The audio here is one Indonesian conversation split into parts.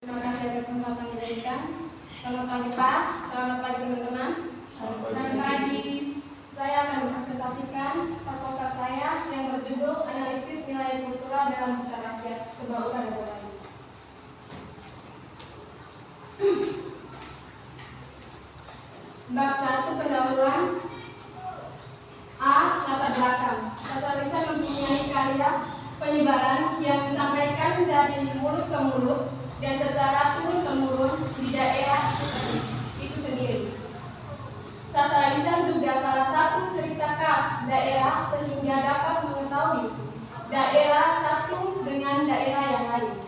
Terima kasih atas kesempatan yang diberikan. Selamat pagi Pak, selamat pagi teman-teman. Dan pagi saya akan mempresentasikan proposal saya yang berjudul Analisis Nilai Kultural dalam Cita Rakyat Sebuah Usaha Negara. Bab 1 pendahuluan. A. Latar belakang. Dasar lisan mempunyai karya penyebaran yang disampaikan dari mulut ke mulut dan secara turun-temurun di daerah itu sendiri. Sastra lisan juga salah satu cerita khas daerah sehingga dapat mengetahui daerah satu dengan daerah yang lain.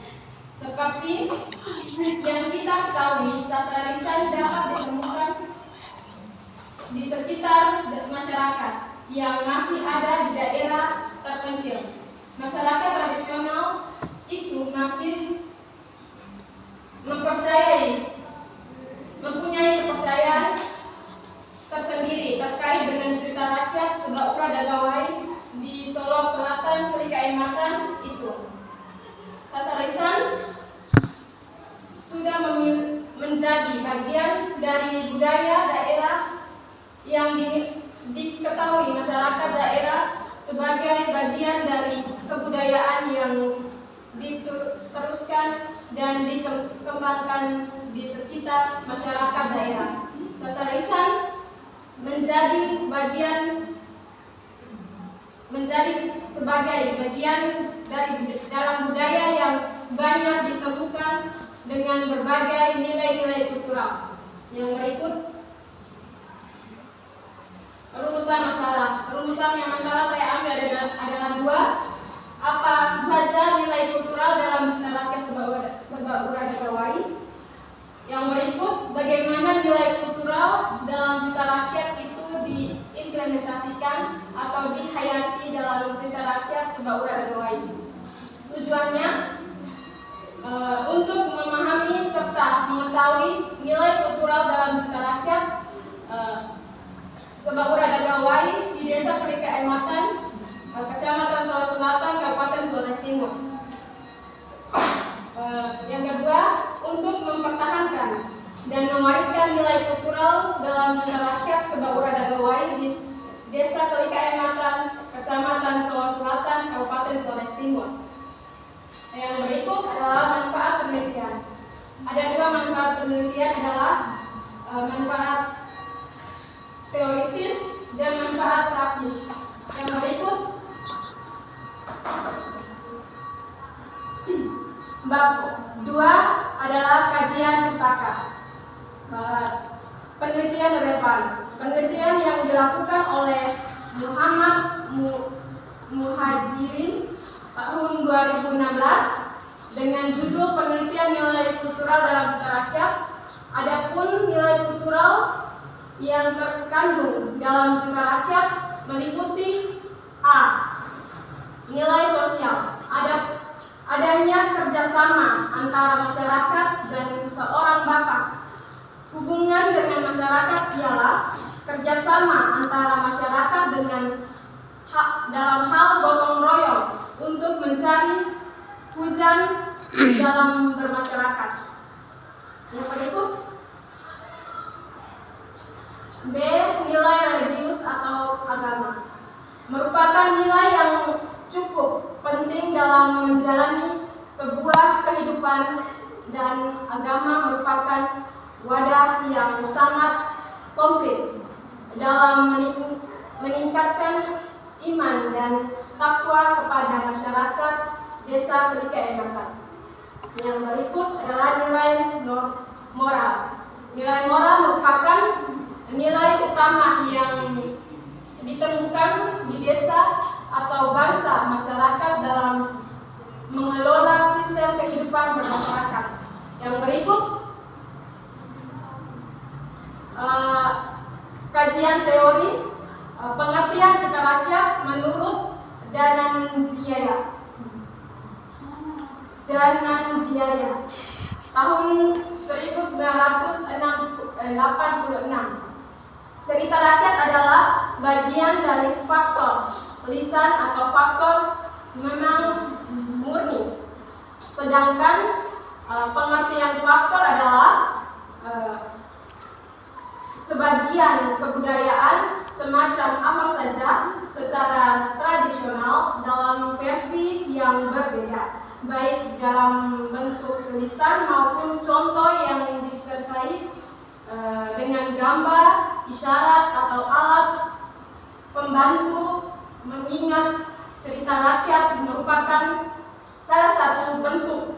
Seperti yang kita ketahui, sastra lisan dapat ditemukan di sekitar masyarakat yang masih ada di daerah terpencil. Masyarakat tradisional itu masih mempunyai kepercayaan tersendiri terkait dengan cerita rakyat sebuah ulah Dagawai di Solo Selatan, Kelikaiamatan itu. Sastra lisan sudah menjadi bagian dari budaya daerah yang diketahui masyarakat daerah sebagai bagian dari kebudayaan yang diteruskan dan dikembangkan di sekitar masyarakat daerah. Sastra lisan sebagai bagian dari dalam budaya yang banyak ditemukan dengan berbagai nilai-nilai kultural. Yang berikut rumusan masalah. Rumusannya masalah saya ambil adalah 2. Apa saja nilai kultural dalam cita rakyat sebuah ulah Dagawai? Yang berikut, bagaimana nilai kultural dalam cita rakyat itu diimplementasikan atau dihayati dalam cita rakyat sebuah ulah Dagawai? Tujuannya untuk memahami serta mengetahui nilai kultural dalam cita rakyat sebuah ulah Dagawai di Desa Kelikaiamatan, Kecamatan Solo Selatan, Kabupaten Flores Timur. Yang kedua, untuk mempertahankan dan mewariskan nilai kultural dalam cita rakyat sebuah ulah Dagawai di Desa Kelikaiamatan, Kecamatan Solo Selatan, Kabupaten Flores Timur. Yang berikut adalah manfaat penelitian. Ada 2 manfaat penelitian, adalah manfaat teoritis dan manfaat praktis. Yang berikut bab 2 adalah kajian pustaka. Penelitian relevan. Penelitian yang dilakukan oleh Muhammad Muhajirin tahun 2016 dengan judul Penelitian Nilai Kultural dalam Cita Rakyat. Adapun nilai kultural yang terkandung dalam cita rakyat meliputi A. Nilai sosial. Adanya kerjasama antara masyarakat dan seorang bapak. Hubungan dengan masyarakat ialah kerjasama antara masyarakat dengan dalam hal gotong royong untuk mencari hujan dalam bermasyarakat. Yang berikut B. Nilai religius atau agama. Merupakan nilai yang cukup penting dalam menjalani sebuah kehidupan, dan agama merupakan wadah yang sangat komplit dalam meningkatkan iman dan takwa kepada masyarakat Desa Kelikaiamatan. Yang berikut adalah nilai moral. Nilai moral merupakan nilai utama yang ditemukan di desa atau bangsa masyarakat dalam mengelola sistem kehidupan bermasyarakat. Yang berikut kajian teori pengertian cita rakyat menurut Dananjaya tahun 1986. Cerita rakyat adalah bagian dari faktor lisan atau faktor memang murni, sedangkan Pengertian faktor adalah sebagian kebudayaan semacam apa saja secara tradisional dalam versi yang berbeda, baik dalam bentuk tulisan maupun contoh yang disertai dengan gambar, isyarat atau alat pembantu mengingat. Cerita rakyat merupakan salah satu bentuk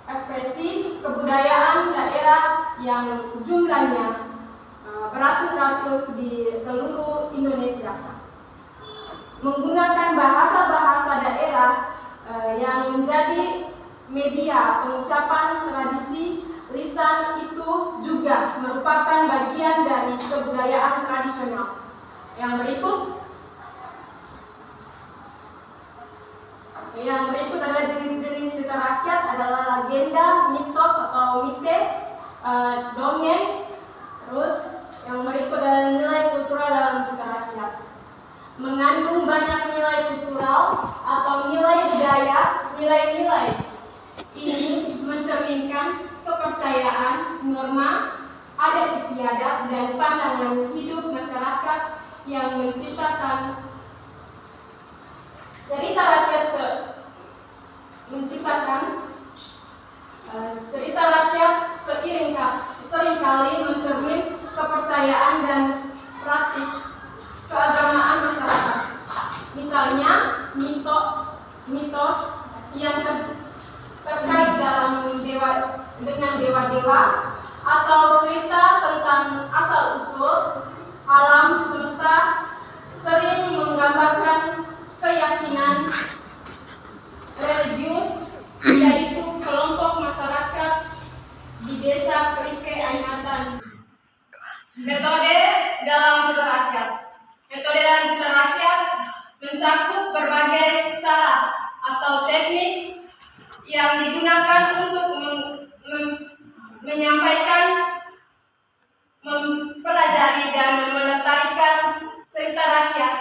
ekspresi kebudayaan daerah yang jumlahnya beratus-ratus di seluruh Indonesia. Menggunakan bahasa-bahasa daerah yang menjadi media pengucapan tradisi lisan itu juga merupakan bagian dari kebudayaan tradisional. Yang berikut adalah jenis-jenis cerita rakyat adalah legenda, mitos atau mite, dongeng. Terus yang berikut adalah nilai kultural dalam cerita rakyat. Mengandung banyak nilai kultural atau nilai budaya. Nilai-nilai ini mencerminkan kepercayaan, norma, adat istiadat, dan pandangan hidup masyarakat yang menciptakan cerita rakyat seringkali mencermin kepercayaan dan praktik keagamaan masyarakat. Misalnya mitos yang terkait dengan dewa-dewa atau cerita tentang asal-usul alam semesta sering menggambarkan keyakinan religius, yaitu kelompok masyarakat di desa Kerike Anyatan. Metode dalam cerita rakyat. Metode dalam cerita rakyat mencakup berbagai cara atau teknik yang digunakan untuk menyampaikan, mempelajari dan melestarikan cerita rakyat.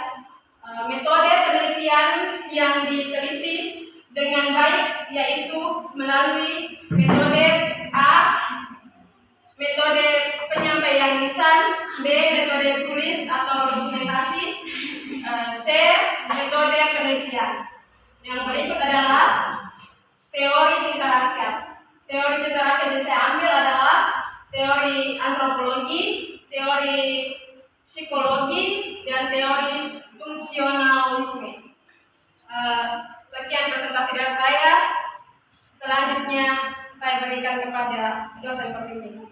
Metode penelitian yang diteliti dengan baik yaitu melalui metode A, metode penyampaian lisan, B, metode tulis atau dokumentasi, C, metode penelitian. Yang berikut adalah teori cerita rakyat. Teori cerita rakyat yang saya ambil adalah teori antropologi, teori psikologi, dan teori fungsionalisme. Sekian presentasi dari saya. Selanjutnya saya berikan kepada dosen pembimbing.